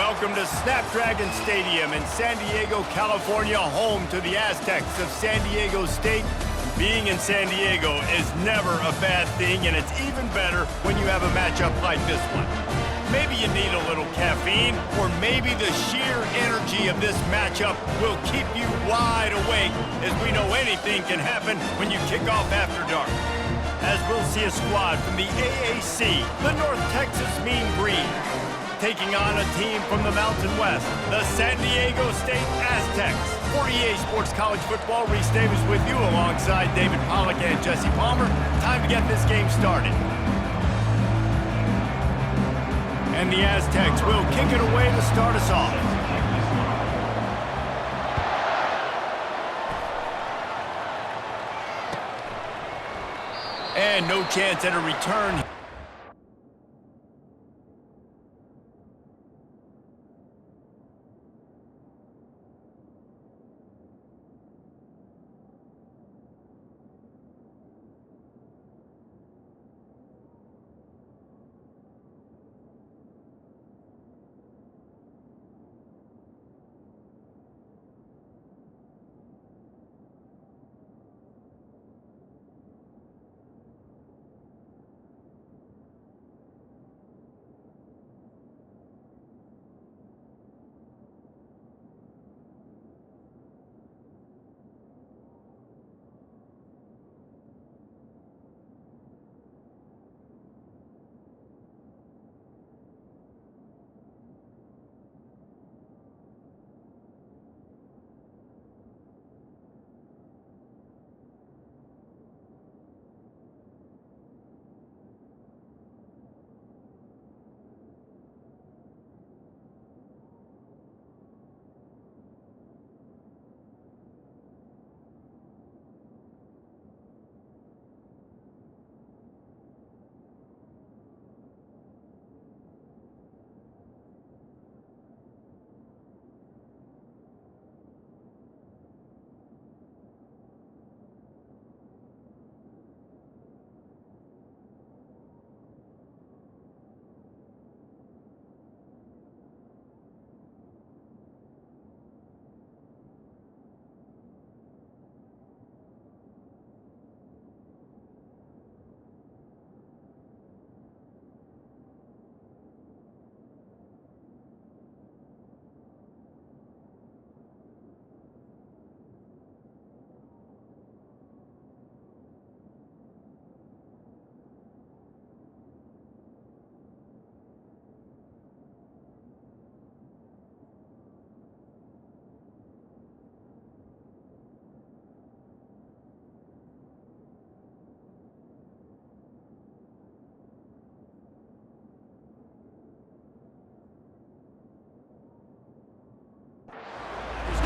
Welcome to Snapdragon Stadium in San Diego, California, home to the Aztecs of San Diego State. Being in San Diego is never a bad thing, and it's even better when you have a matchup like this one. Maybe you need a little caffeine, or maybe the sheer energy of this matchup will keep you wide awake, as we know anything can happen when you kick off after dark. As we'll see a squad from the AAC, the North Texas Mean Green, taking on a team from the Mountain West, the San Diego State Aztecs. For EA Sports College Football, Reese Davis with you alongside David Pollack and Jesse Palmer. Time to get this game started. And the Aztecs will kick it away to start us off. And no chance at a return.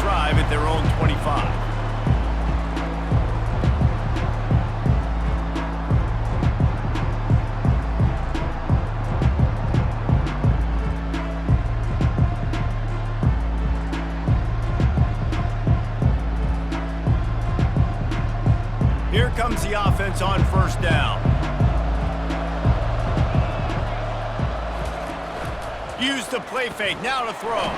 Drive at their own 25. Here comes the offense on first down. Use the play fake, now to throw.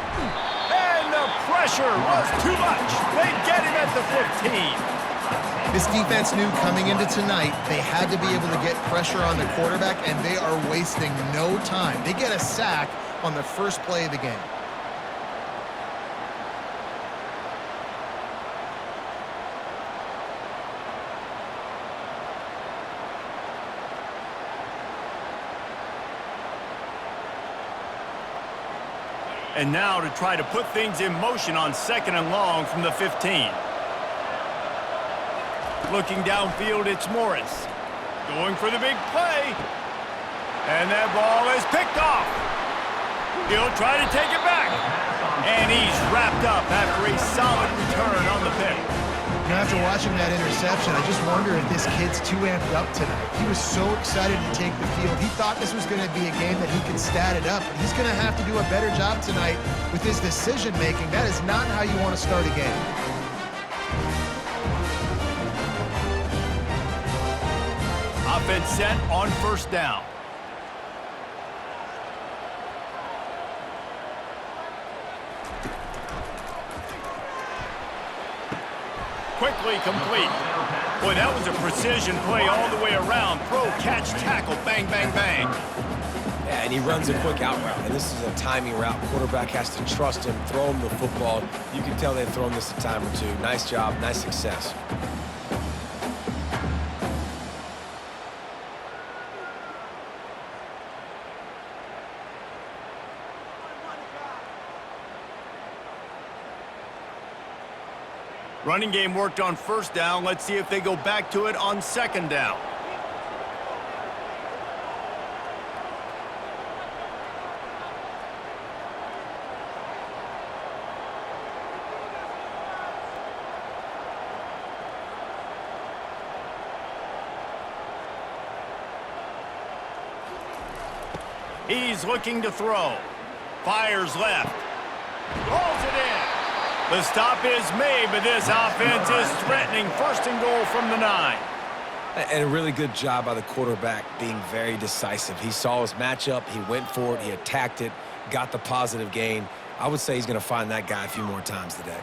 And the pressure was too much. They get him at the 15. This defense knew coming into tonight they had to be able to get pressure on the quarterback, and they are wasting no time. They get a sack on the first play of the game. And now to try to put things in motion on 2nd and long from the 15. Looking downfield, it's Morris. Going for the big play. And that ball is picked off. He'll try to take it back. And he's wrapped up after a solid return on the pick. Now, after watching that interception, I just wonder if this kid's too amped up tonight. He was so excited to take the field. He thought this was going to be a game that he could stat it up, but he's going to have to do a better job tonight with his decision-making. That is not how you want to start a game. Offense set on first down. perfectly complete. Boy, that was a precision play all the way around. Throw, catch, tackle, bang, bang, bang. Yeah, and he runs a quick out route, and this is a timing route. Quarterback has to trust him, throw him the football. You can tell they've thrown this a time or two. Nice job, nice success. Running game worked on first down. Let's see if they go back to it on second down. He's looking to throw. Fires left. Rolls it in. The stop is made, but this offense is threatening. First and goal from the 9. And a really good job by the quarterback being very decisive. He saw his matchup, he went for it, he attacked it, got the positive gain. I would say he's going to find that guy a few more times today.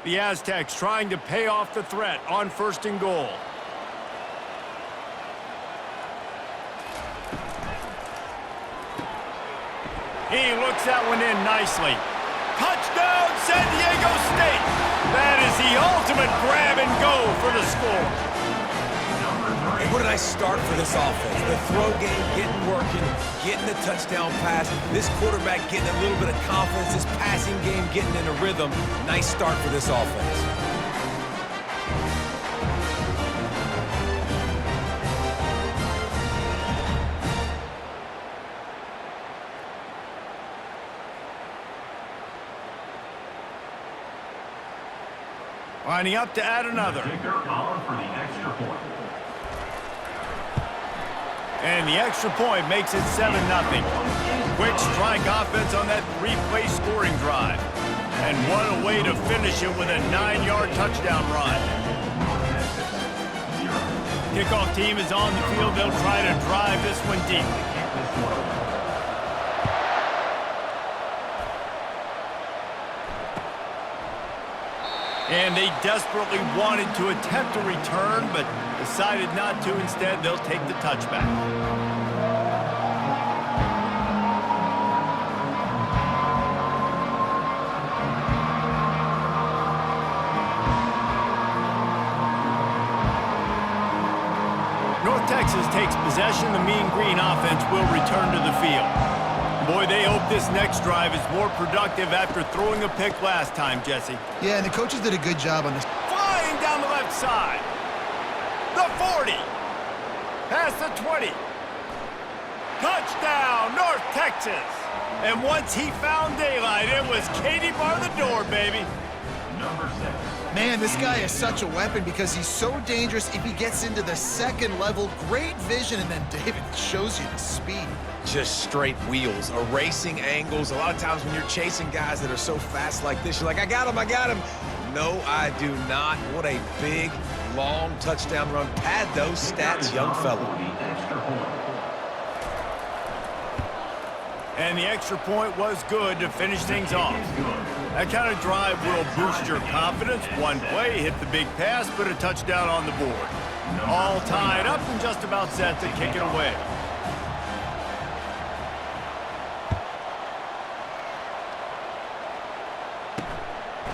The Aztecs trying to pay off the threat on first and goal. He looks that one in nicely. Touchdown, San Diego State! That is the ultimate grab and go for the score. And what a nice start for this offense. The throw game getting working, getting the touchdown pass. This quarterback getting a little bit of confidence. This passing game getting in a rhythm. Nice start for this offense. Lining up to add another. And the extra point makes it 7-0. Quick strike offense on that 3-play scoring drive. And what a way to finish it with a 9-yard touchdown run. Kickoff team is on the field. They'll try to drive this one deep. And they desperately wanted to attempt a return, but decided not to. Instead, they'll take the touchback. North Texas takes possession. The Mean Green offense will return to the field. Boy, they hope this next drive is more productive after throwing a pick last time, Jesse. Yeah, and the coaches did a good job on this. Flying down the left side. The 40. Past the 20. Touchdown, North Texas. And once he found daylight, it was Katie bar the door, baby. Number 6. Man, this guy is such a weapon because he's so dangerous if he gets into the second level. Great vision, and then David shows you the speed. Just straight wheels, erasing angles. A lot of times when you're chasing guys that are so fast like this, you're like, I got him, I got him. No, I do not. What a big, long touchdown run. Pad those stats, young fella. And the extra point was good to finish things off. That kind of drive will boost your confidence. One play, hit the big pass, put a touchdown on the board. All tied up and just about set to kick it away.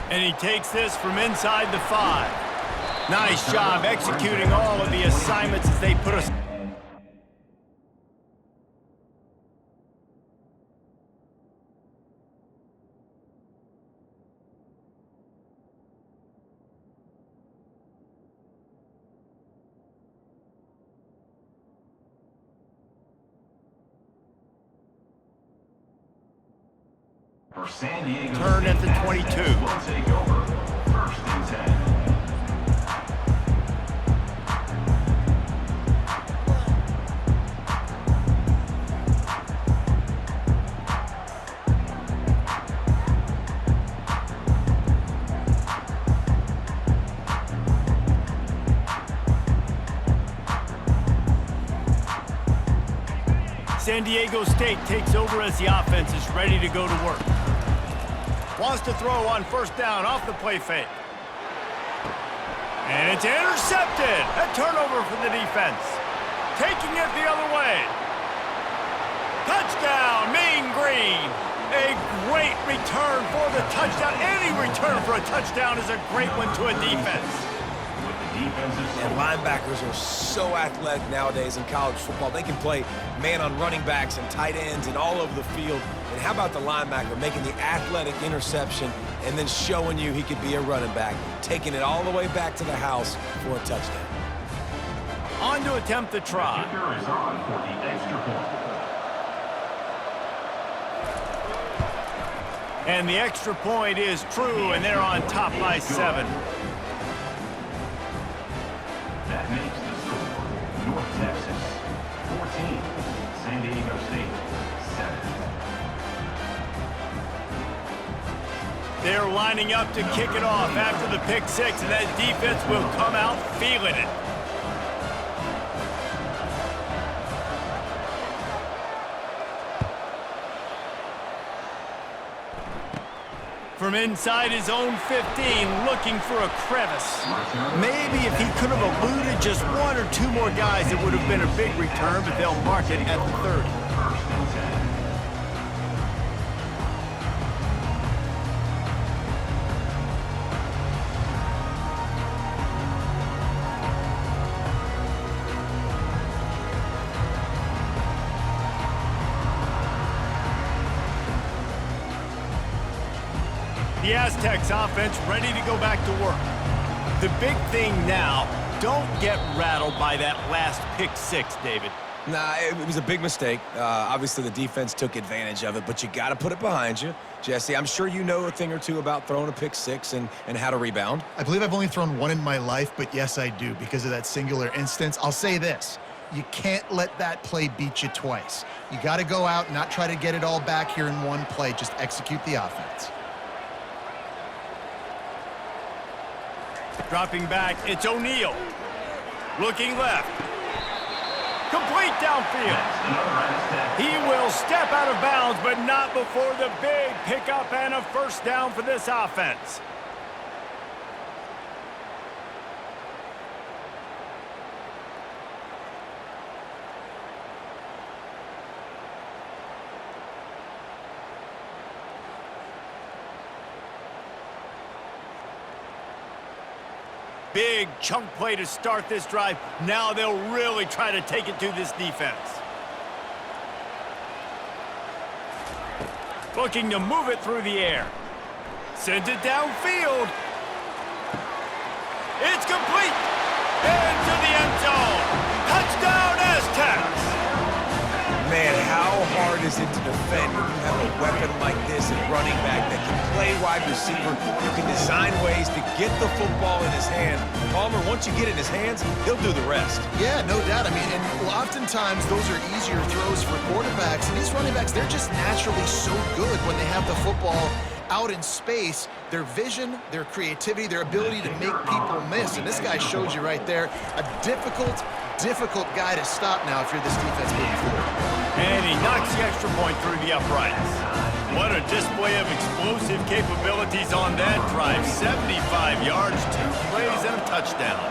And he takes this from inside the 5. Nice job executing all of the assignments as they put us. For San Diego Turn at the 22. Will take over. First and 10. San Diego State takes over as the offense is ready to go to work. Wants to throw on first down off the play fake. And it's intercepted. A turnover for the defense. Taking it the other way. Touchdown, Mean Green. A great return for the touchdown. Any return for a touchdown is a great one to a defense. And linebackers are so athletic nowadays in college football. They can play man on running backs and tight ends and all over the field. And how about the linebacker making the athletic interception and then showing you he could be a running back, taking it all the way back to the house for a touchdown. On to attempt the try. The kicker is on for the extra point. And the extra point is true, and they're on top by 7. That makes the score North Texas 14, San Diego State 7. They're lining up to kick it off after the pick 6, and that defense will come out feeling it. From inside his own 15, looking for a crevice. Maybe if he could have eluded just 1 or 2 more guys, it would have been a big return, but they'll mark it at the 30. First and 10. The Aztecs offense ready to go back to work. The big thing now, don't get rattled by that last pick 6, David. Nah, it was a big mistake. Obviously, the defense took advantage of it, but you got to put it behind you. Jesse, I'm sure you know a thing or two about throwing a pick 6 and how to rebound. I believe I've only thrown 1 in my life, but yes, I do because of that singular instance. I'll say this. You can't let that play beat you twice. You got to go out and not try to get it all back here in one play. Just execute the offense. Dropping back, it's O'Neal. Looking left. Complete downfield. He will step out of bounds, but not before the big pickup and a first down for this offense. Big chunk play to start this drive. Now they'll really try to take it to this defense. Looking to move it through the air. Sends it downfield. It's complete. Into the end zone. Touchdown, Aztecs. Man, how hard is it to defend when you have a weapon like this at running back that can play wide receiver? You can design ways to get the football in his hand. Palmer, once you get it in his hands, he'll do the rest. Yeah, no doubt. I mean, and oftentimes those are easier throws for quarterbacks. And these running backs, they're just naturally so good when they have the football out in space. Their vision, their creativity, their ability to make people miss. And this guy showed you right there a difficult guy to stop now if you're this defense moving forward. And he knocks the extra point through the uprights. What a display of explosive capabilities on that drive. 75 yards, 2 plays, and a touchdown.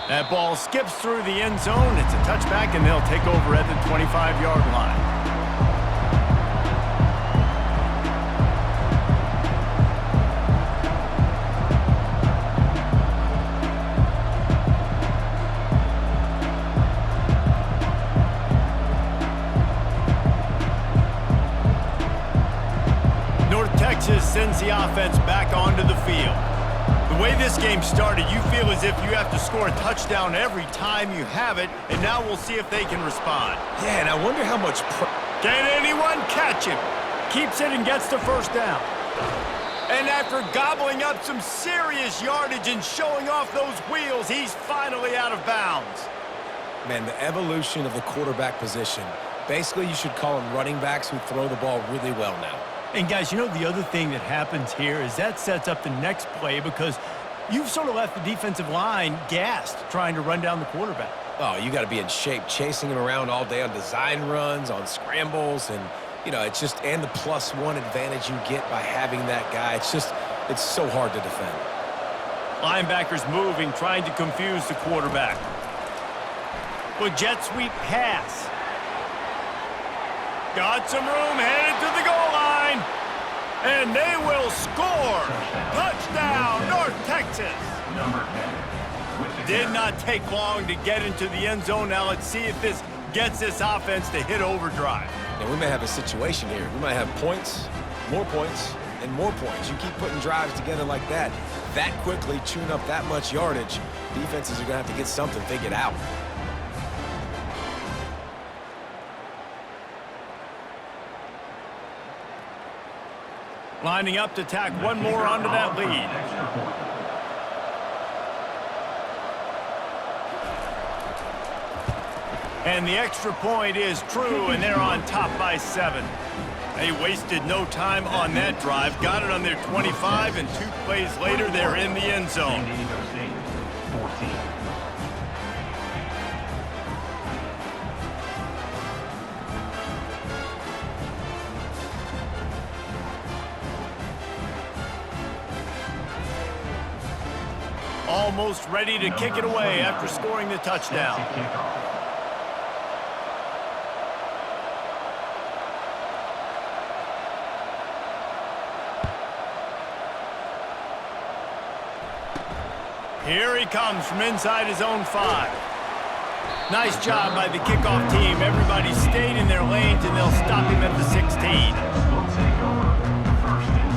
That ball skips through the end zone. It's a touchback, and they'll take over at the 25-yard line. Sends the offense back onto the field. The way this game started, you feel as if you have to score a touchdown every time you have it, and now we'll see if they can respond. Yeah, and I wonder how much... Can anyone catch him? Keeps it and gets the first down. And after gobbling up some serious yardage and showing off those wheels, he's finally out of bounds. Man, the evolution of the quarterback position. Basically, you should call them running backs who throw the ball really well now. And guys, you know the other thing that happens here is that sets up the next play because You've sort of left the defensive line gassed trying to run down the quarterback. Oh, you got to be in shape chasing him around all day on design runs, on scrambles, and, you know, it's just, and the +1 advantage you get by having that guy. It's so hard to defend. Linebackers moving, trying to confuse the quarterback. With jet sweep pass. Got some room, headed to the goal line. And they will score. Touchdown, North Texas. Number 10. With the Did carry. not take long to get into the end zone. Now let's see if this gets this offense to hit overdrive. Now, we may have a situation here. We might have points, and more points. You keep putting drives together like that quickly, chewing up that much yardage, defenses are going to have to get something figured out. Lining up to tack one more onto that lead. Extra point. And the extra point is true, and they're on top by 7. They wasted no time on that drive. Got it on their 25, and 2 plays later, they're in the end zone. San Diego State, 14. Almost ready to kick it away after scoring the touchdown. Kickoff. Here he comes from inside his own 5. Nice job by the kickoff team. Everybody stayed in their lanes, and they'll stop him at the 16. Will take over. First and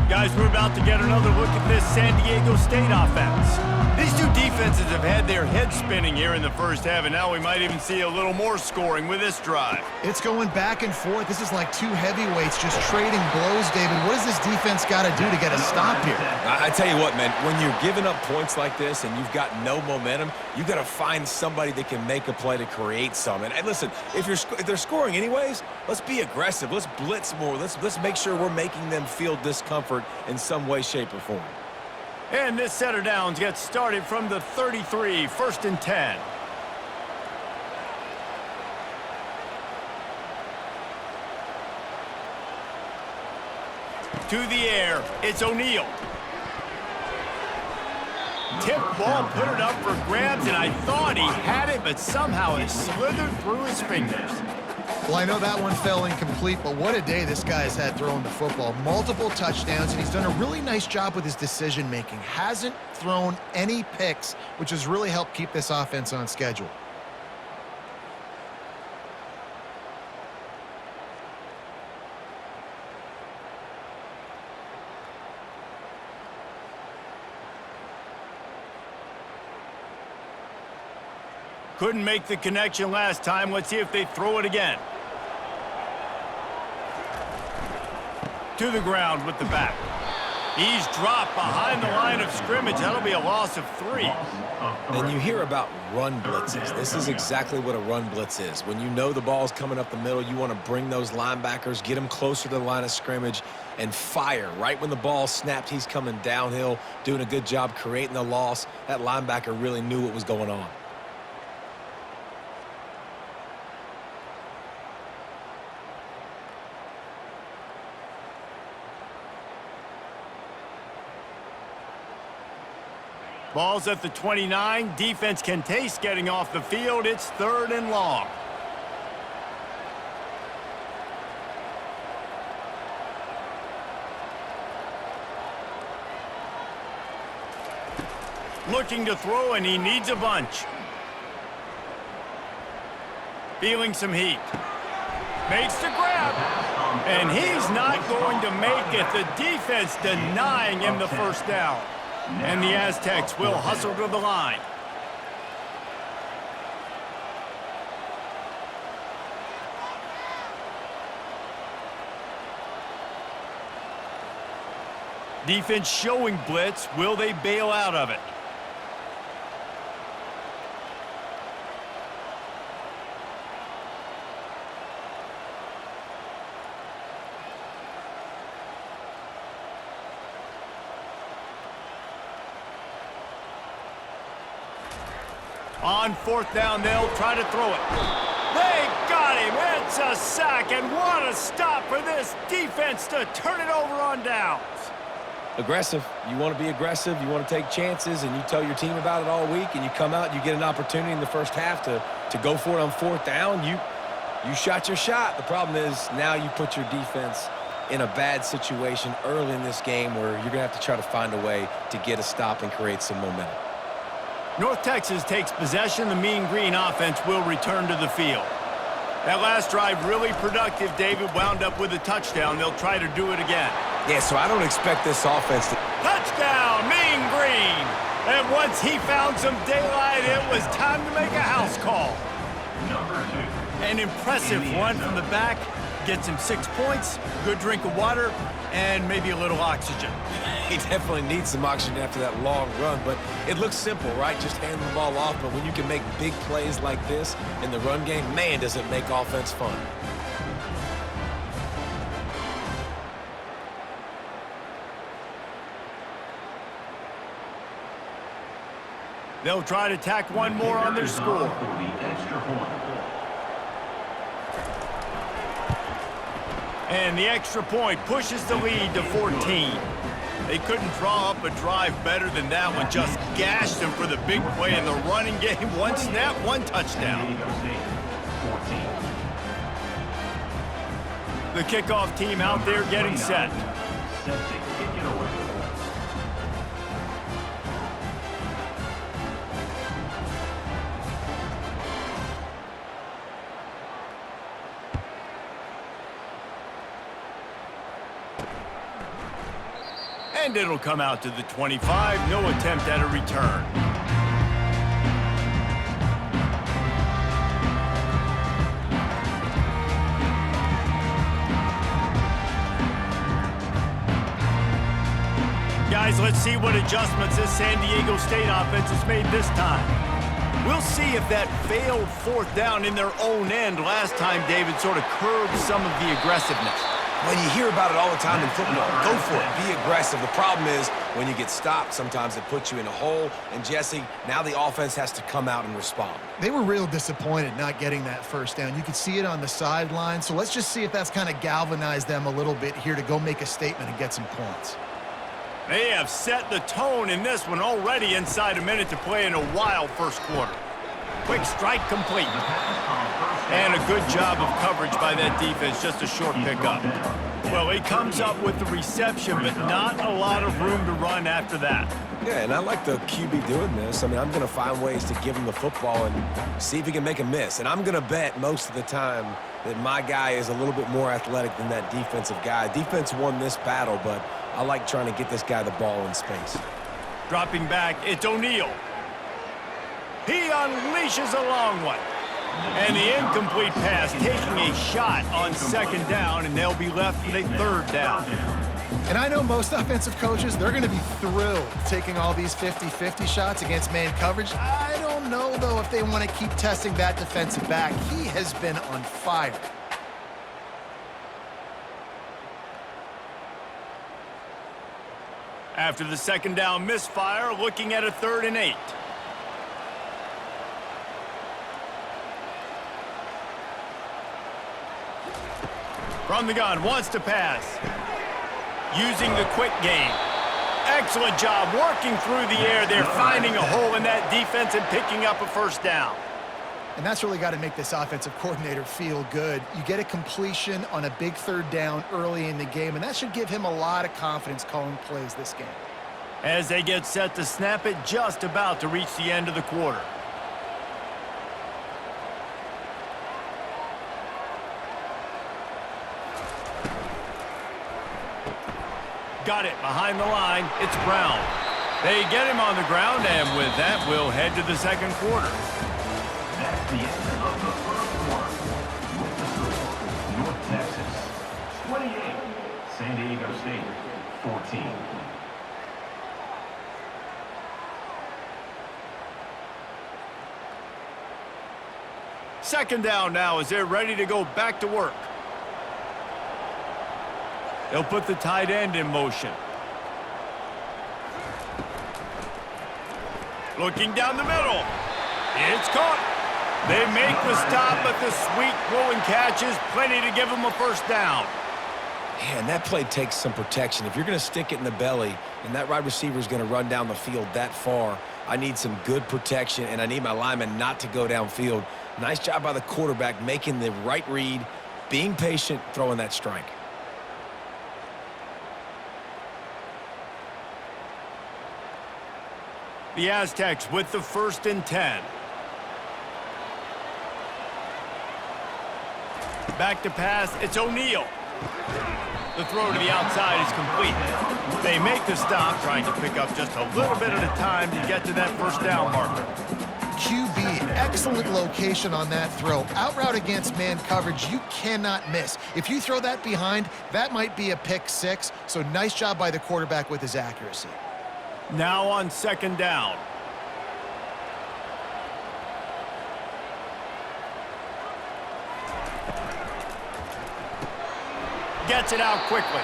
10. Guys, we're about to get another look at this San Diego State offense. These two defenses have had their heads spinning here in the first half, and now we might even see a little more scoring with this drive. It's going back and forth. This is like two heavyweights just trading blows, David. What does this defense got to do to get a stop here? I tell you what, man, when you're giving up points like this and you've got no momentum, you got to find somebody that can make a play to create some. And listen, if they're scoring anyways, let's be aggressive. Let's blitz more. Let's make sure we're making them feel discomfort in some way, shape, or form. And this set of downs gets started from the 33, first and 10. To the air, it's O'Neal. Tip ball, put it up for grabs, and I thought he had it, but somehow it slithered through his fingers. Well, I know that one fell incomplete, but what a day this guy has had throwing the football. Multiple touchdowns, and he's done a really nice job with his decision-making. Hasn't thrown any picks, which has really helped keep this offense on schedule. Couldn't make the connection last time. Let's see if they throw it again. To the ground with the back. He's dropped behind the line of scrimmage. That'll be a loss of 3. And you hear about run blitzes. This is exactly what a run blitz is. When you know the ball's coming up the middle, you want to bring those linebackers, get them closer to the line of scrimmage, and fire. Right when the ball snapped, he's coming downhill, doing a good job creating the loss. That linebacker really knew what was going on. Ball's at the 29. Defense can taste getting off the field. It's 3rd and long. Looking to throw, and he needs a bunch. Feeling some heat. Makes the grab. And he's not going to make it. The defense denying him the first down. And the Aztecs will hustle to the line. Defense showing blitz. Will they bail out of it? On fourth down, they'll try to throw it. They got him. It's a sack, and what a stop for this defense to turn it over on downs. Aggressive. You want to be aggressive. You want to take chances, and you tell your team about it all week, and you come out and you get an opportunity in the first half to go for it on fourth down. You shot your shot. The problem is now you put your defense in a bad situation early in this game where you're going to have to try to find a way to get a stop and create some momentum. North Texas takes possession. The Mean Green offense will return to the field. That last drive really productive. David wound up with a touchdown. They'll try to do it again. Yeah, so I don't expect this offense to... Touchdown, Mean Green! And once he found some daylight, it was time to make a house call. Number 2. An impressive run from the back. Gets him 6 points, good drink of water, and maybe a little oxygen. He definitely needs some oxygen after that long run, but it looks simple, right? Just hand the ball off, but when you can make big plays like this in the run game, man, does it make offense fun. They'll try to tack one more on their score. For the extra point. And the extra point pushes the lead to 14. They couldn't draw up a drive better than that one. Just gashed them for the big play in the running game. One snap, one touchdown. The kickoff team out there getting set. Set to kick it away. And it'll come out to the 25. No attempt at a return. Guys, let's see what adjustments this San Diego State offense has made this time. We'll see if that failed fourth down in their own end last time, David, sort of curbed some of the aggressiveness. When you hear about it all the time in football, go for it. Be aggressive. The problem is when you get stopped, sometimes it puts you in a hole. And, Jesse, now the offense has to come out and respond. They were real disappointed not getting that first down. You could see it on the sideline. So let's just see if that's kind of galvanized them a little bit here to go make a statement and get some points. They have set the tone in this one already inside a minute to play in a wild first quarter. Quick strike complete. And a good job of coverage by that defense, just a short pickup. Well, he comes up with the reception, but not a lot of room to run after that. Yeah, and I like the QB doing this. I mean, I'm going to find ways to give him the football and see if he can make a miss. And I'm going to bet most of the time that my guy is a little bit more athletic than that defensive guy. Defense won this battle, but I like trying to get this guy the ball in space. Dropping back, it's O'Neal. He unleashes a long one. And the incomplete pass taking a shot on second down, and they'll be left with a third down. And I know most offensive coaches, they're going to be thrilled taking all these 50-50 shots against man coverage. I don't know, though, if they want to keep testing that defensive back. He has been on fire. After the second down misfire, looking at a 3rd and 8. From the gun, wants to pass. Using the quick game. Excellent job working through the air there, finding a hole in that defense and picking up a first down. And that's really got to make this offensive coordinator feel good. You get a completion on a big 3rd down early in the game, and that should give him a lot of confidence calling plays this game. As they get set to snap it, just about to reach the end of the quarter. Got it behind the line. It's Brown. They get him on the ground, and with that, we'll head to the second quarter. That's the end of the first quarter. With the score, North Texas 28, San Diego State 14. Second down now as they're ready to go back to work. They'll put the tight end in motion. Looking down the middle. It's caught. They make the stop, but the sweet throw and catch is plenty to give them a first down. Man, that play takes some protection. If you're going to stick it in the belly and that wide receiver is going to run down the field that far, I need some good protection, and I need my lineman not to go downfield. Nice job by the quarterback making the right read, being patient, throwing that strike. The Aztecs with the 1st and 10. Back to pass, it's O'Neal. The throw to the outside is complete. They make the stop, trying to pick up just a little bit at a time to get to that first down marker. QB, excellent location on that throw. Out route against man coverage, you cannot miss. If you throw that behind, that might be a pick 6. So nice job by the quarterback with his accuracy. Now on 2nd down. Gets it out quickly.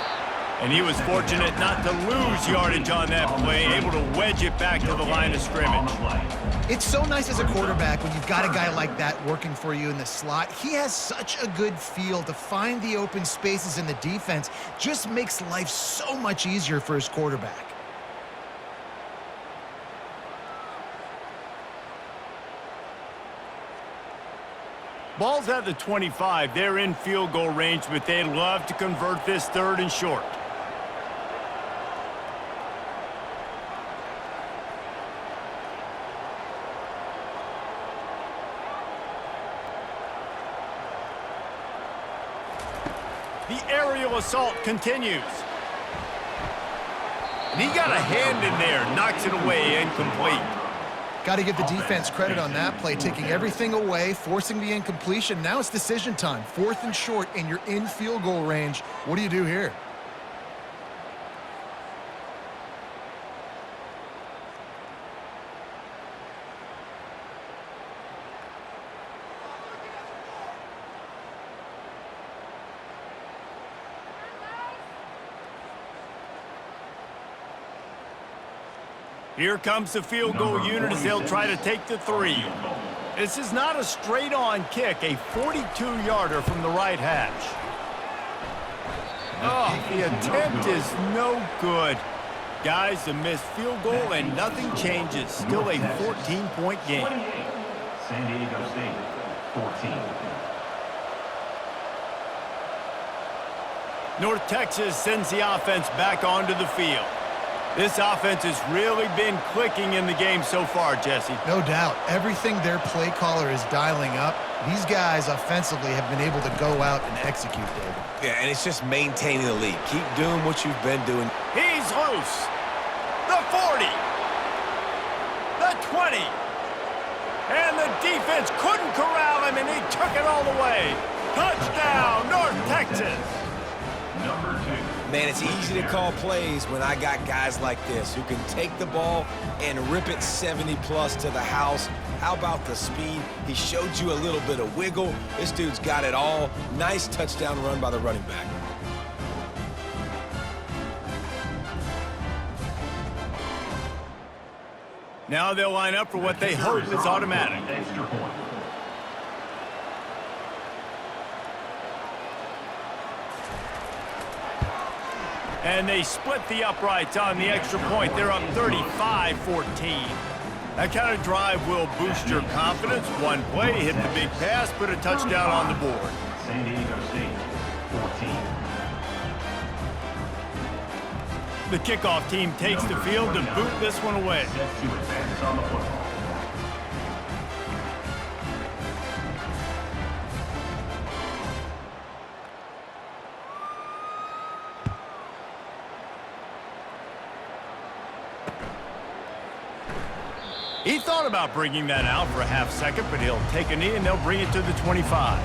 And he was fortunate not to lose yardage on that play, able to wedge it back to the line of scrimmage. It's so nice as a quarterback when you've got a guy like that working for you in the slot. He has such a good feel to find the open spaces in the defense. Just makes life so much easier for his quarterback. Ball's at the 25. They're in field goal range, but they'd love to convert this 3rd and short. The aerial assault continues. And he got a hand in there, knocks it away, incomplete. Got to give the defense credit on that play, taking everything away, forcing the incompletion. Now it's decision time. 4th and short, and you're in field goal range. What do you do here? Here comes the field goal unit as they'll try to take the 3. This is not a straight-on kick, a 42-yarder from the right hash. Oh, the attempt is no good. Guys, a missed field goal and nothing changes. Still a 14-point game. San Diego State, 14. North Texas sends the offense back onto the field. This offense has really been clicking in the game so far, Jesse. No doubt. Everything their play caller is dialing up, these guys offensively have been able to go out and execute, David. Yeah, and it's just maintaining the lead. Keep doing what you've been doing. He's loose. The 40. The 20. And the defense couldn't corral him, and he took it all the way. Touchdown, North Texas. Number 2. Man, it's easy to call plays when I got guys like this who can take the ball and rip it 70-plus to the house. How about the speed? He showed you a little bit of wiggle. This dude's got it all. Nice touchdown run by the running back. Now they'll line up for what they hope is automatic. Extra point. And they split the uprights on the extra point. They're up 35-14. That kind of drive will boost your confidence. One play, hit the big pass, put a touchdown on the board. San Diego State, 14. The kickoff team takes the field to boot this one away. Set to advance on the football. He thought about bringing that out for a half second, but he'll take a knee and they'll bring it to the 25.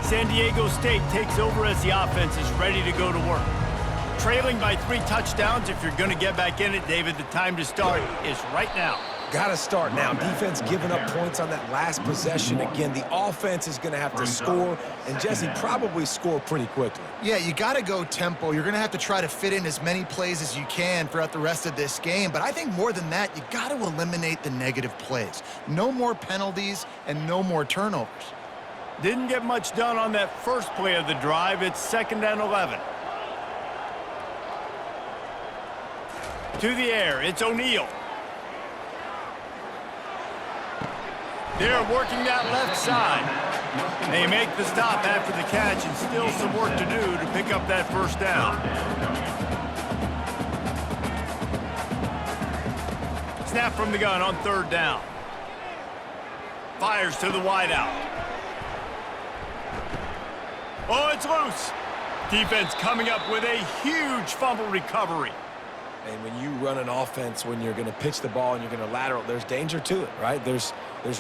San Diego State takes over as the offense is ready to go to work. Trailing by 3 touchdowns. If you're going to get back in it, David, the time to start is right now. Got to start now. Defense giving up points on that last possession. Again, the offense is going to have to score, and Jesse probably score pretty quickly. Yeah, you got to go tempo. You're going to have to try to fit in as many plays as you can throughout the rest of this game. But I think more than that, you got to eliminate the negative plays. No more penalties and no more turnovers. Didn't get much done on that first play of the drive. It's 2nd and 11. To the air, it's O'Neal. They're working that left side. They make the stop after the catch, and still some work to do to pick up that first down. Snap from the gun on 3rd down. Fires to the wideout. Oh, it's loose. Defense coming up with a huge fumble recovery. And when you run an offense, when you're going to pitch the ball and you're going to lateral, there's danger to it, right? There's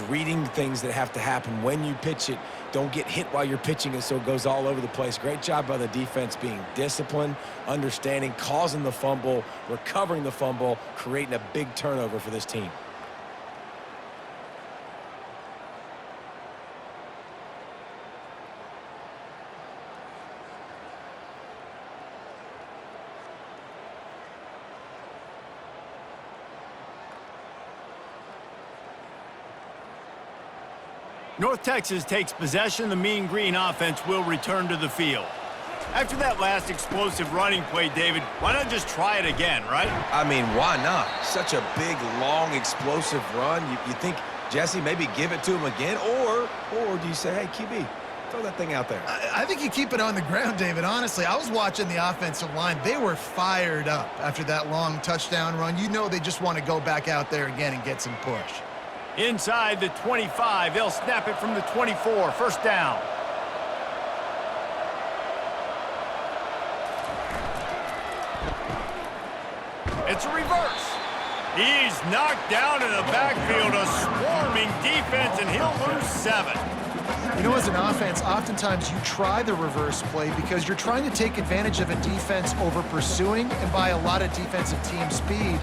reading things that have to happen when you pitch it. Don't get hit while you're pitching it so it goes all over the place. Great job by the defense being disciplined, understanding, causing the fumble, recovering the fumble, creating a big turnover for this team. North Texas takes possession. The Mean Green offense will return to the field. After that last explosive running play, David, why not just try it again, right? I mean, why not? Such a big, long, explosive run. You think, Jesse, maybe give it to him again? Or do you say, hey, QB, throw that thing out there? I think you keep it on the ground, David. Honestly, I was watching the offensive line. They were fired up after that long touchdown run. You know they just want to go back out there again and get some push. Inside the 25, they'll snap it from the 24. 1st down. It's a reverse. He's knocked down in the backfield, a swarming defense, and he'll lose 7. You know, as an offense, oftentimes you try the reverse play because you're trying to take advantage of a defense over pursuing and by a lot of defensive team speed.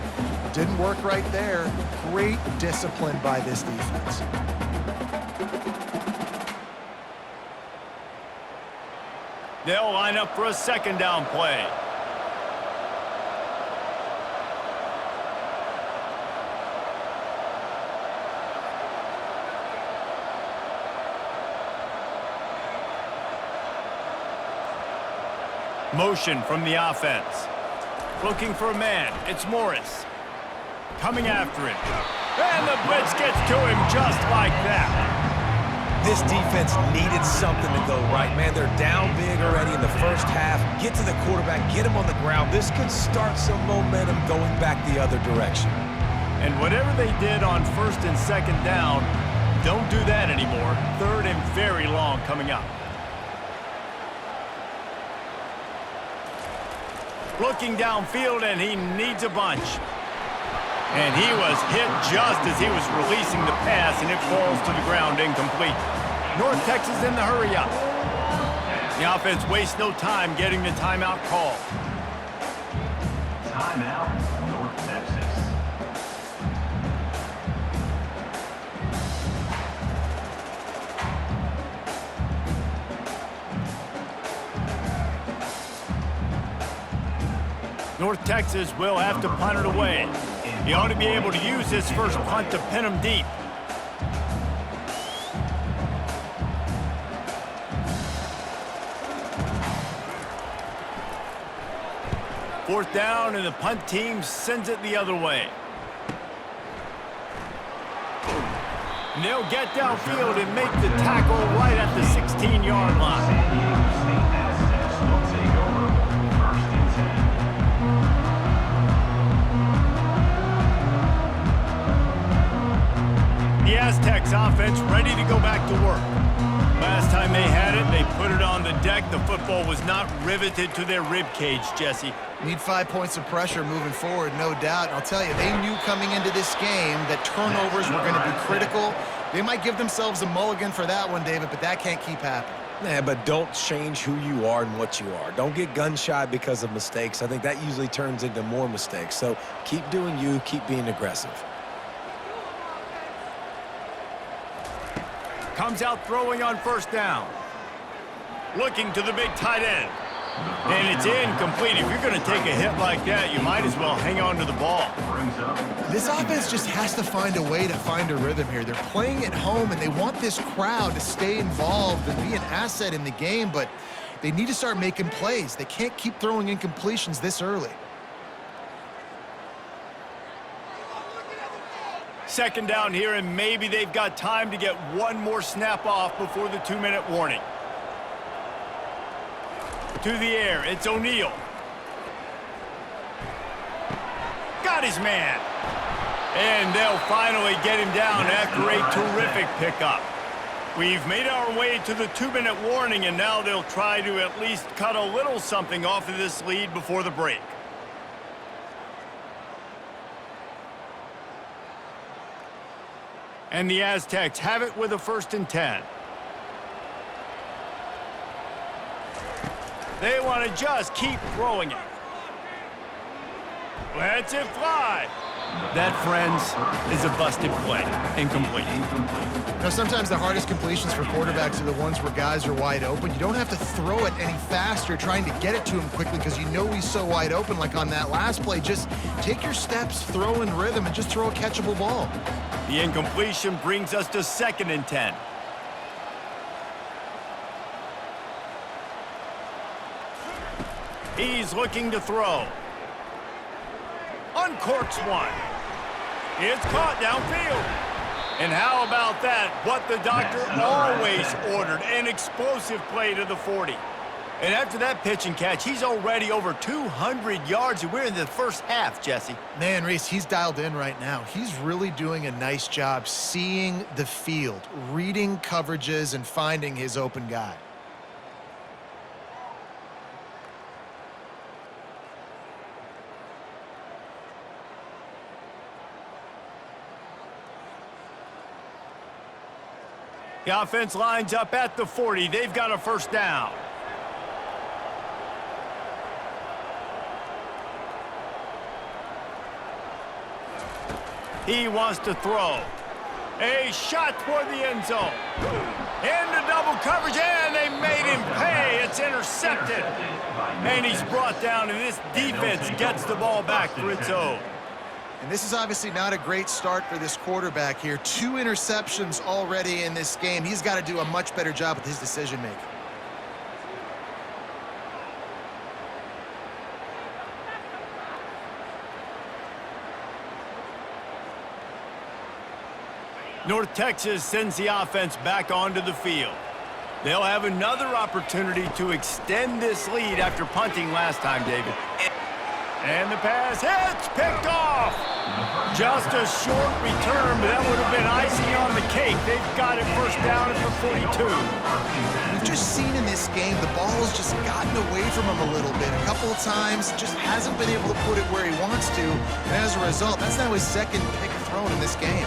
Didn't work right there. Great discipline by this defense. They'll line up for a 2nd down play. Motion from the offense. Looking for a man. It's Morris. Coming after him. And the blitz gets to him just like that. This defense needed something to go right, man. They're down big already in the first half. Get to the quarterback, get him on the ground. This could start some momentum going back the other direction. And whatever they did on 1st and 2nd down, don't do that anymore. 3rd and very long coming up. Looking downfield, and he needs a bunch. And he was hit just as he was releasing the pass, and it falls to the ground incomplete. North Texas in the hurry-up. The offense wastes no time getting the timeout call. Timeout, North Texas. North Texas will have to punt it away. He ought to be able to use this first punt to pin him deep. Fourth down, and the punt team sends it the other way. And they'll get downfield and make the tackle right at the 16-yard line. The Aztecs offense ready to go back to work. Last time they had it, they put it on the deck. The football was not riveted to their rib cage, Jesse. Need 5 points of pressure moving forward, no doubt. And I'll tell you, they knew coming into this game that turnovers were going to be critical. They might give themselves a mulligan for that one, David, but that can't keep happening. Yeah, but don't change who you are and what you are. Don't get gun-shy because of mistakes. I think that usually turns into more mistakes. So keep doing you, keep being aggressive. comes out throwing on first down. Looking to the big tight end. And it's incomplete. If you're going to take a hit like that, you might as well hang on to the ball. This offense just has to find a way to find a rhythm here. They're playing at home, and they want this crowd to stay involved and be an asset in the game, but they need to start making plays. They can't keep throwing incompletions this early. Second down here, and maybe they've got time to get one more snap off before the 2-minute warning. To the air, it's O'Neal. Got his man. And they'll finally get him down after a terrific pickup. We've made our way to the 2-minute warning, and now they'll try to at least cut a little something off of this lead before the break. And the Aztecs have it with a 1st and 10. They want to just keep throwing it. Lets it fly. That, friends, is a busted play. Incomplete. You know, sometimes the hardest completions for quarterbacks are the ones where guys are wide open. You don't have to throw it any faster trying to get it to him quickly because you know he's so wide open, like on that last play. Just take your steps, throw in rhythm, and just throw a catchable ball. The incompletion brings us to 2nd and 10. He's looking to throw. Uncorks one. It's caught downfield. And how about that? What the doctor always ordered, an explosive play to the 40. And after that pitch and catch, he's already over 200 yards, and we're in the first half, Jesse. Man, Reese, he's dialed in right now. He's really doing a nice job seeing the field, reading coverages, and finding his open guy. The offense lines up at the 40. They've got a 1st down. He wants to throw. A shot toward the end zone. Into double coverage, and they made him pay. It's intercepted. And he's brought down, and this defense gets the ball back for its own. And this is obviously not a great start for this quarterback here. 2 interceptions already in this game. He's got to do a much better job with his decision-making. North Texas sends the offense back onto the field. They'll have another opportunity to extend this lead after punting last time, David. And the pass hits, picked off. Just a short return, but that would have been icing on the cake. They've got it 1st down at the 42. We've just seen in this game the ball has just gotten away from him a little bit. A couple of times, just hasn't been able to put it where he wants to. And as a result, that's now his 2nd pick thrown in this game.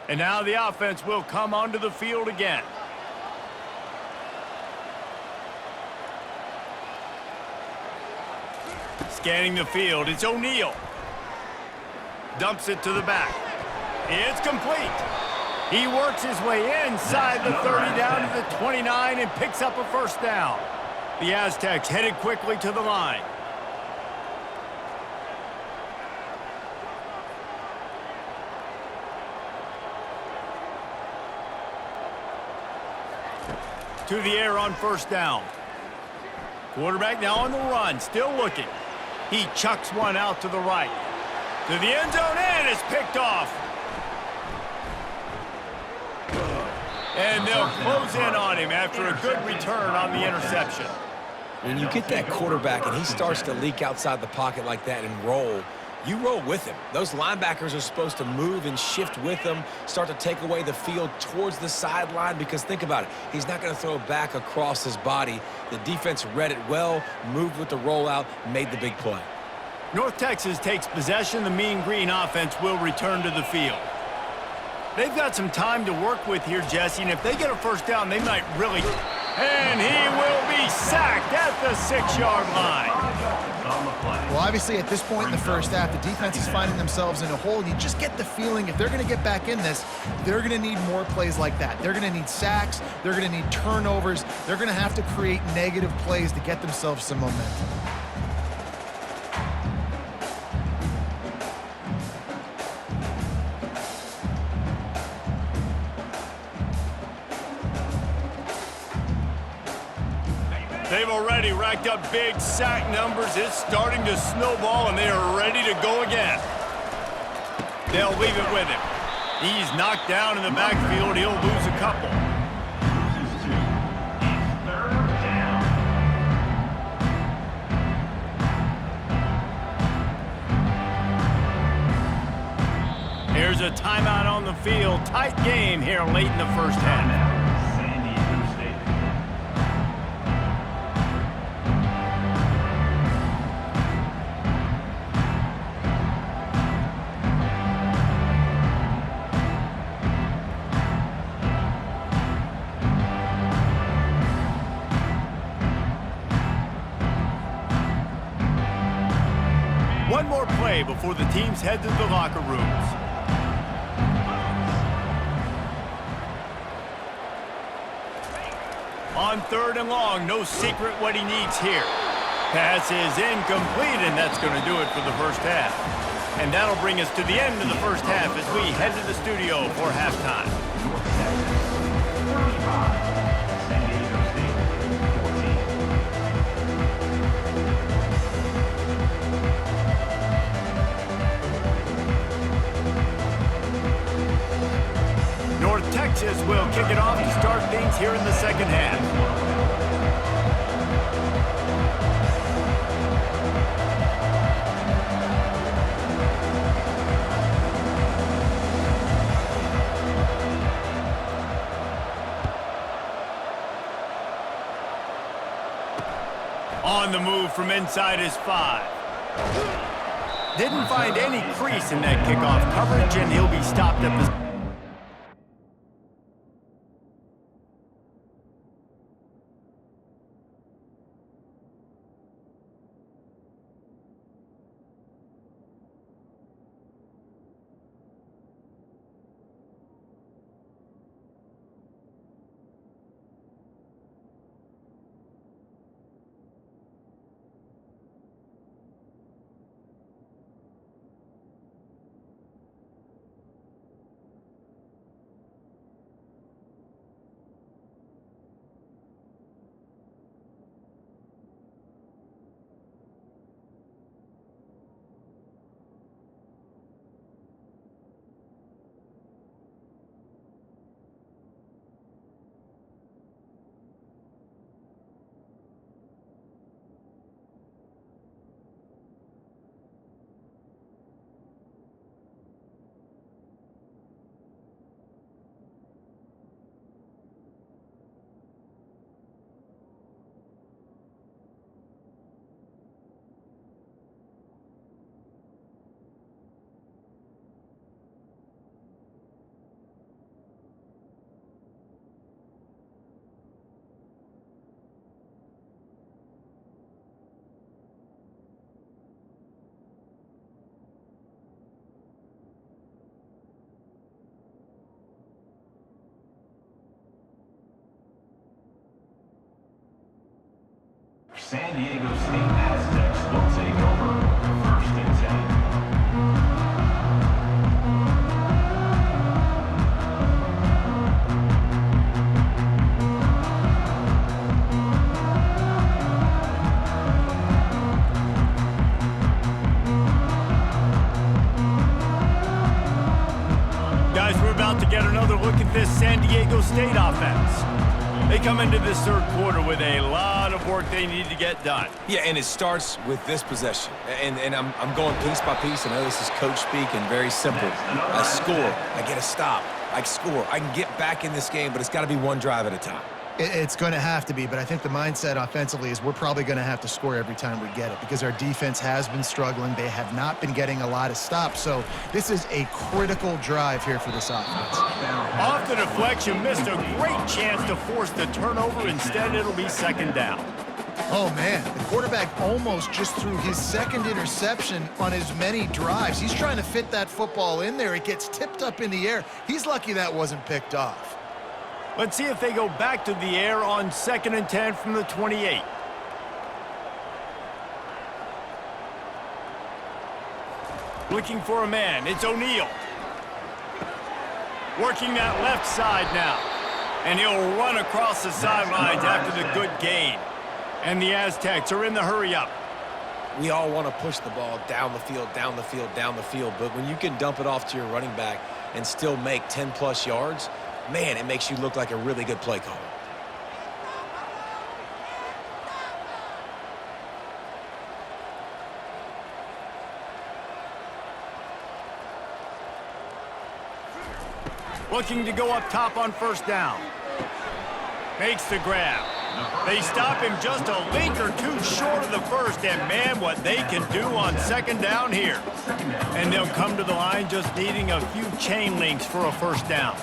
And now the offense will come onto the field again. Scanning the field, it's O'Neal. Dumps it to the back. It's complete. He works his way inside the 30 down to the 29 and picks up a 1st down. The Aztecs headed quickly to the line. To the air on 1st down. Quarterback now on the run, still looking. He chucks one out to the right. To the end zone, and it's picked off. And they'll close in on him after a good return on the interception. When you get that quarterback and he starts to leak outside the pocket like that and roll, you roll with him. Those linebackers are supposed to move and shift with him, start to take away the field towards the sideline, because think about it. He's not going to throw back across his body. The defense read it well, moved with the rollout, made the big play. North Texas takes possession. The Mean Green offense will return to the field. They've got some time to work with here, Jesse, and if they get a first down, they might really... And he will be sacked at the 6-yard line. Well, obviously, at this point in the first half, the defense is finding themselves in a hole. You just get the feeling if they're going to get back in this, they're going to need more plays like that. They're going to need sacks. They're going to need turnovers. They're going to have to create negative plays to get themselves some momentum. They've already racked up big sack numbers. It's starting to snowball, and they are ready to go again. They'll leave it with him. He's knocked down in the backfield. He'll lose a couple. Here's a timeout on the field. Tight game here late in the first half. One more play before the teams head to the locker rooms. On 3rd and long, no secret what he needs here. Pass is incomplete, and that's going to do it for the first half. And that'll bring us to the end of the first half as we head to the studio for halftime. North Texas will kick it off to start things here in the second half. On the move from inside his 5. Didn't find any crease in that kickoff coverage, and he'll be stopped at the... San Diego State Aztecs will take over 1st and 10. Guys, we're about to get another look at this San Diego State offense. They come into this 3rd quarter with a lot of work they need to get done. Yeah, and it starts with this possession. And I'm going piece by piece. I know this is coach speak and very simple. I score. I get a stop. I score. I can get back in this game, but it's got to be one drive at a time. It's going to have to be, but I think the mindset offensively is we're probably going to have to score every time we get it because our defense has been struggling. They have not been getting a lot of stops, so this is a critical drive here for this offense. Off the deflection, missed a great chance to force the turnover. Instead, it'll be second down. Oh, man, the quarterback almost just threw his second interception on as many drives. He's trying to fit that football in there. It gets tipped up in the air. He's lucky that wasn't picked off. Let's see if they go back to the air on 2nd and 10 from the 28. Looking for a man. It's O'Neal. Working that left side now. And he'll run across the sidelines after the good gain. And the Aztecs are in the hurry-up. We all want to push the ball down the field, down the field, down the field. But when you can dump it off to your running back and still make 10-plus yards, man, it makes you look like a really good play caller. Looking to go up top on first down. Makes the grab. They stop him just a link or two short of the first, and man, what they can do on second down here. And they'll come to the line just needing a few chain links for a first down.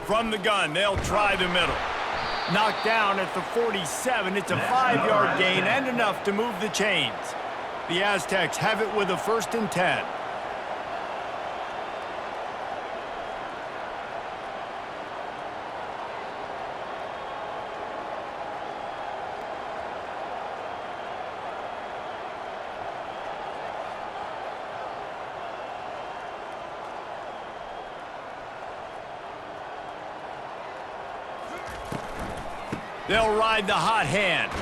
From the gun, they'll try the middle. Knocked down at the 47. It's a 5-yard gain and enough to move the chains. The Aztecs have it with a 1st and 10. They'll ride the hot hand.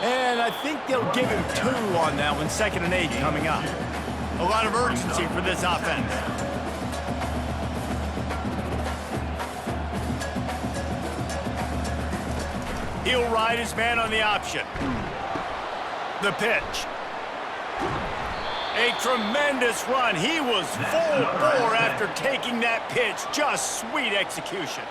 And I think they'll give him 2 on that one. 2nd and 8 coming up. A lot of urgency for this offense. He'll ride his man on the option. The pitch. A tremendous run. He was full bore after taking that pitch. Just sweet execution.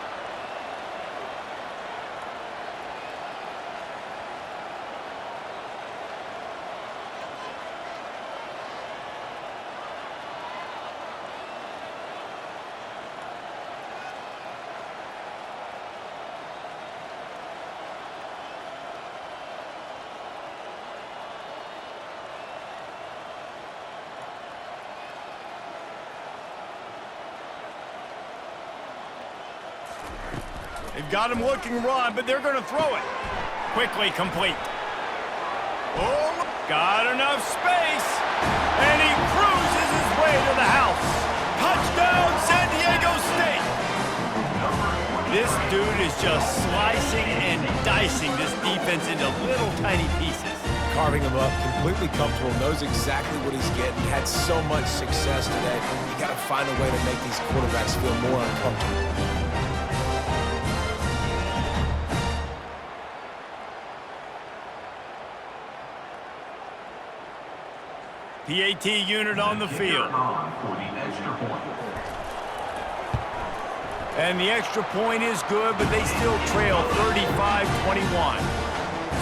They've got him looking run, but they're going to throw it. Quickly complete. Oh, got enough space. And he cruises his way to the house. Touchdown, San Diego State. This dude is just slicing and dicing this defense into little tiny pieces. Carving him up, completely comfortable, knows exactly what he's getting, had so much success today. You got to find a way to make these quarterbacks feel more uncomfortable. PAT unit on the field. And the extra point is good, but they still trail 35-21.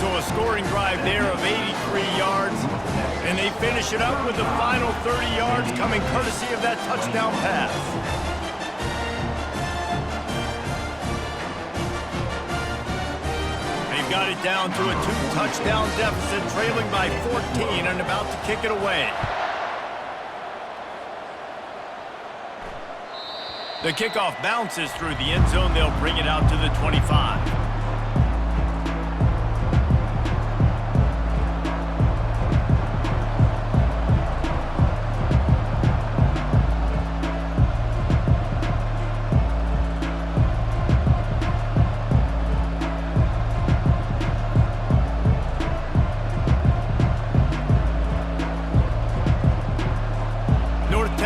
So a scoring drive there of 83 yards. And they finish it up with the final 30 yards coming courtesy of that touchdown pass. Got it down to a 2-touchdown deficit, trailing by 14 and about to kick it away. The kickoff bounces through the end zone. They'll bring it out to the 25.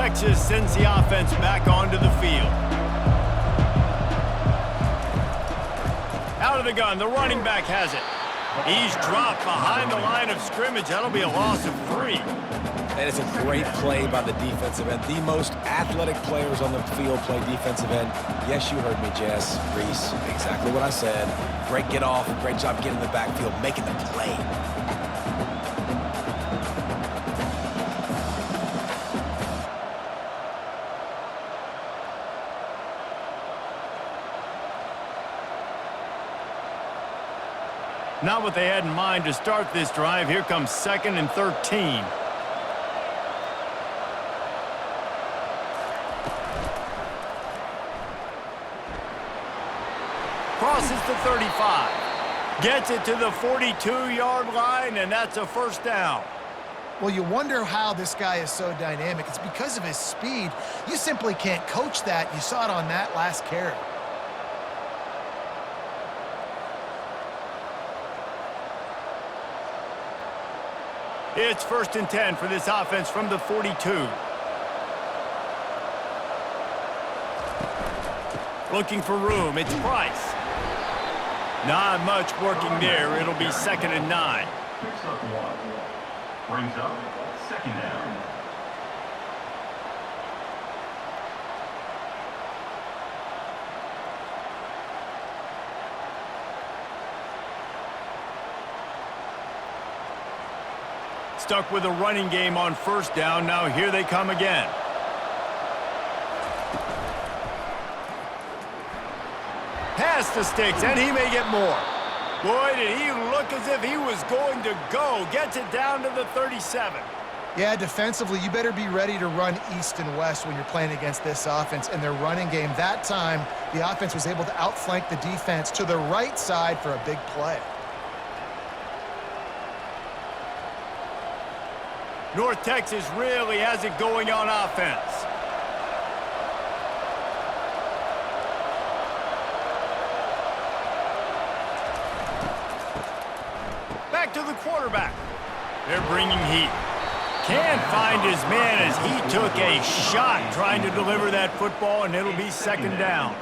Texas sends the offense back onto the field. Out of the gun, the running back has it. He's dropped behind the line of scrimmage. That'll be a loss of 3. And it's a great play by the defensive end. The most athletic players on the field play defensive end. Yes, you heard me, Jess, Reese. Exactly what I said. Great get off. Great job getting in the backfield, making the play. Not what they had in mind to start this drive. Here comes 2nd and 13. Crosses the 35. Gets it to the 42-yard line, and that's a first down. Well, you wonder how this guy is so dynamic. It's because of his speed. You simply can't coach that. You saw it on that last carry. It's 1st and 10 for this offense from the 42. Looking for room. It's Price. Not much working there. It'll be 2nd and 9. Picks up 1. Brings up 2nd down. Stuck with a running game on 1st down. Now here they come again. Pass the sticks, and he may get more. Boy, did he look as if he was going to go. Gets it down to the 37. Yeah, defensively, you better be ready to run east and west when you're playing against this offense. In their running game, that time, the offense was able to outflank the defense to the right side for a big play. North Texas really has it going on offense. Back to the quarterback. They're bringing heat. Can't find his man as he took a shot trying to deliver that football, and it'll be 2nd down.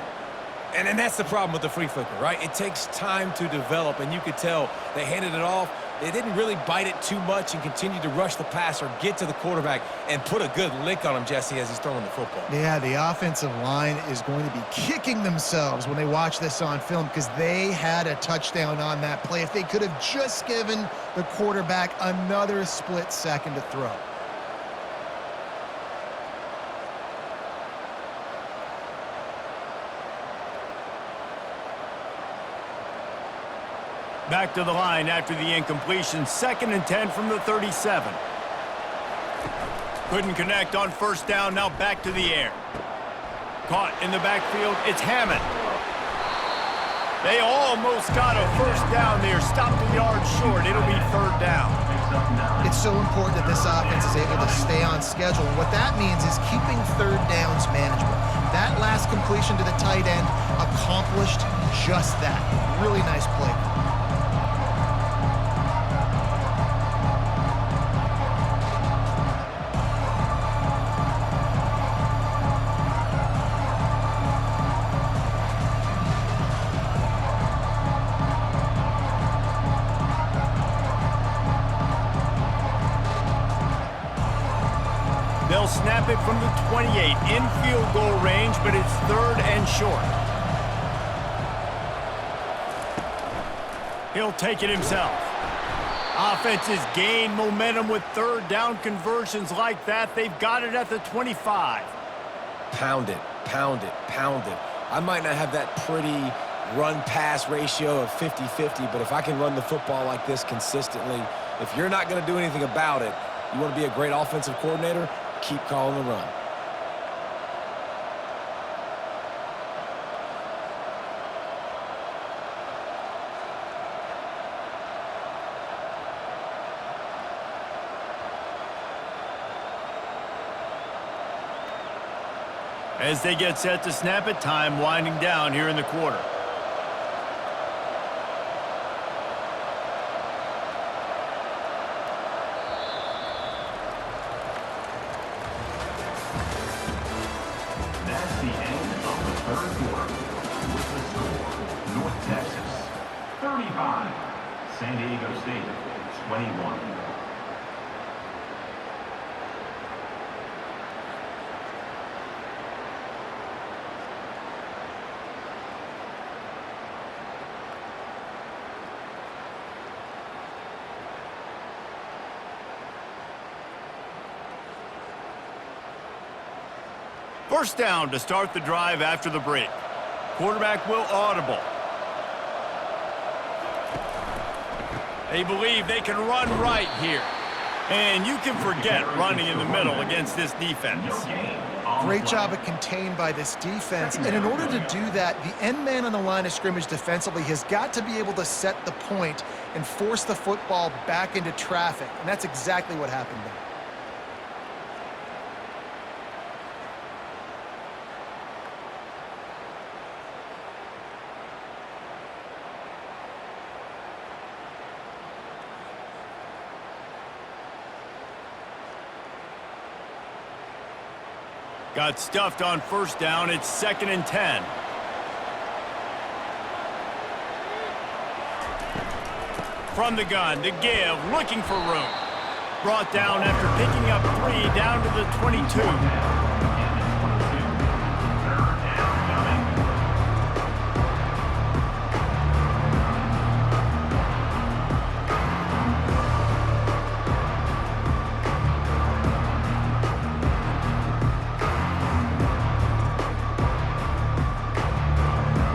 And that's the problem with the free flicker, right? It takes time to develop, and you could tell they handed it off. They didn't really bite it too much and continue to rush the passer, get to the quarterback, and put a good lick on him, Jesse, as he's throwing the football. Yeah, the offensive line is going to be kicking themselves when they watch this on film because they had a touchdown on that play. If they could have just given the quarterback another split second to throw. Back to the line after the incompletion. 2nd and 10 from the 37. Couldn't connect on 1st down. Now back to the air. Caught in the backfield. It's Hammond. They almost got a 1st down there. Stopped a yard short. It'll be 3rd down. It's so important that this offense is able to stay on schedule. What that means is keeping 3rd downs manageable. That last completion to the tight end accomplished just that. Really nice play. They'll snap it from the 28 in field goal range, but it's 3rd and short. He'll take it himself. Offenses gain momentum with 3rd down conversions like that. They've got it at the 25. Pound it, pound it, pound it. I might not have that pretty run-pass ratio of 50-50, but if I can run the football like this consistently, if you're not going to do anything about it, you want to be a great offensive coordinator, keep calling the run. As they get set to snap it, time winding down here in the quarter. third quarter. With the score, North Texas 35, San Diego State 21. First down to start the drive after the break. Quarterback will audible. They believe they can run right here. And you can forget running in the middle against this defense. Great job of contained by this defense. And in order to do that, the end man on the line of scrimmage defensively has got to be able to set the point and force the football back into traffic. And that's exactly what happened there. Got stuffed on first down. It's 2nd and 10. From the gun to give, looking for room. Brought down after picking up 3 down to the 22.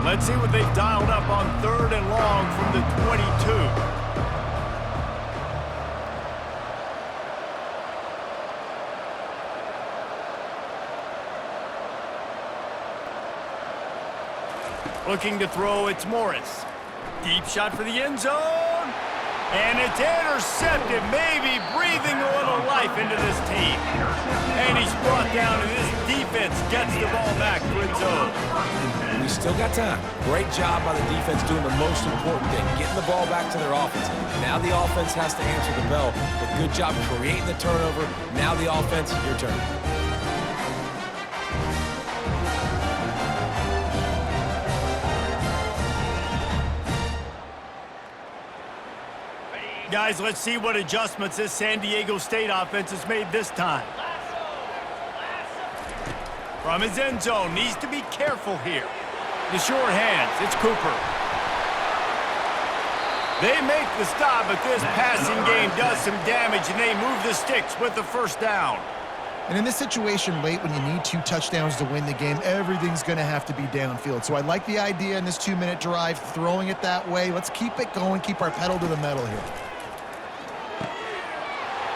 Let's see what they've dialed up on 3rd and long from the 22. Looking to throw, it's Morris. Deep shot for the end zone. And it's intercepted, maybe breathing a little life into this team. And he's brought down, and this defense gets the ball back for its own. We still got time. Great job by the defense doing the most important thing, getting the ball back to their offense. Now the offense has to answer the bell, but good job creating the turnover. Now the offense, your turn. Guys, let's see what adjustments this San Diego State offense has made this time. From his end zone, needs to be careful here. The short hands, it's Cooper. They make the stop, but this passing game does some damage, and they move the sticks with the first down. And in this situation late when you need 2 touchdowns to win the game, everything's going to have to be downfield. So I like the idea in this 2-minute drive, throwing it that way. Let's keep it going, keep our pedal to the metal here.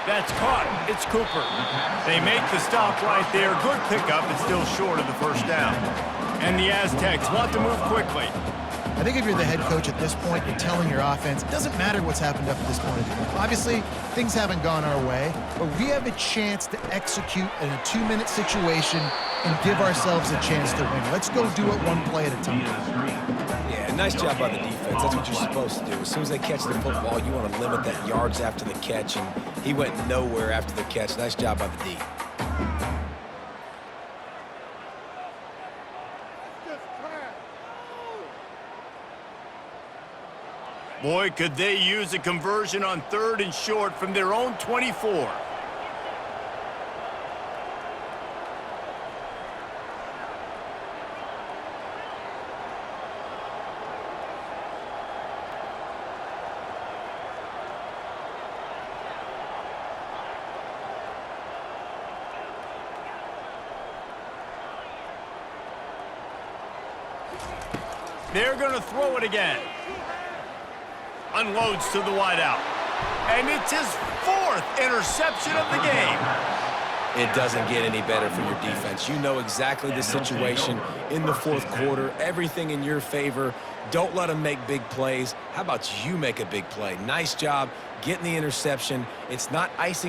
That's caught. It's Cooper. They make the stop right there. Good pickup, but still short of the first down. And the Aztecs want to move quickly. I think if you're the head coach at this point, you're telling your offense, it doesn't matter what's happened up to this point. Obviously, things haven't gone our way, but we have a chance to execute in a 2-minute situation and give ourselves a chance to win. Let's go do it one play at a time. Yeah, nice job by the defense. That's what you're supposed to do. As soon as they catch the football, you want to limit that yards after the catch, and he went nowhere after the catch. Nice job by the D. Boy, could they use a conversion on 3rd and short from their own 24. They're going to throw it again. Unloads to the wideout. And it's his 4th interception of the game. It doesn't get any better for your defense. You know exactly the situation in the 4th quarter. Everything in your favor. Don't let them make big plays. How about you make a big play? Nice job getting the interception. It's not icing